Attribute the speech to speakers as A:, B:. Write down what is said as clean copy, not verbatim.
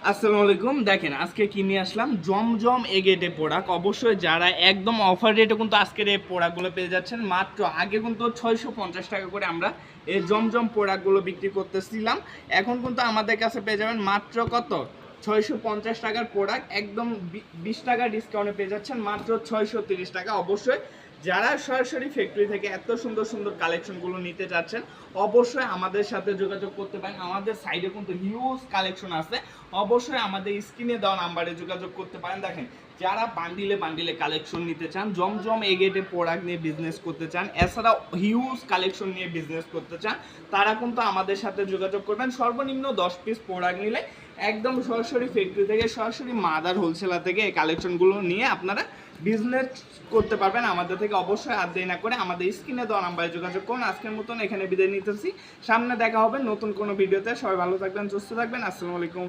A: আসসালামু আলাইকুম। দেখেন আজকে কি নিয়ে আসলাম, জমজম এগেটে প্রোডাক্ট। অবশ্যই যারা একদম অফার রেটে কিন্তু আজকের এই প্রোডাক্টগুলো পেয়ে যাচ্ছেন মাত্র, আগে কিন্তু 650 টাকা করে আমরা এই জমজম প্রোডাক্টগুলো বিক্রি করতেছিলাম। এখন কিন্তু আমাদের কাছে পেয়ে যাবেন মাত্র কত, 650 টাকার প্রোডাক্ট একদম 20 টাকা ডিসকাউন্টে পেয়ে যাচ্ছেন মাত্র 630 টাকা। অবশ্যই যারা সরাসরি ফ্যাক্টরি থেকে এত সুন্দর সুন্দর কালেকশনগুলো নিতে চাচ্ছেন অবশ্যই আমাদের সাথে যোগাযোগ করতে পারেন। আমাদের সাইডে কিন্তু হিউজ কালেকশন আছে, অবশ্যই আমাদের স্ক্রিনে দেওয়া নাম্বারে যোগাযোগ করতে পারেন। দেখেন যারা বান্ডিলে বান্ডিলে কালেকশন নিতে চান, জমজম এগেটে প্রোডাক্ট নিয়ে বিজনেস করতে চান, এছাড়াও হিউজ কালেকশন নিয়ে বিজনেস করতে চান, তারা কিন্তু আমাদের সাথে যোগাযোগ করবেন। সর্বনিম্ন 10 পিস প্রোডাক্ট নিলে একদম সরাসরি ফ্যাক্টরি থেকে, সরাসরি মাদার হোলসেলার থেকে এই কালেকশনগুলো নিয়ে আপনারা বিজনেস করতে পারবেন। আমাদের থেকে অবশ্যই আর দেরি না করে আমাদের স্ক্রিনে দেওয়া নাম্বারে যোগাযোগ করুন। আজকের মতন এখানে বিদায় নিতেছি, সামনে দেখা হবে নতুন কোনো ভিডিওতে। সবাই ভালো থাকবেন, সুস্থ থাকবেন। আসসালামু আলাইকুম।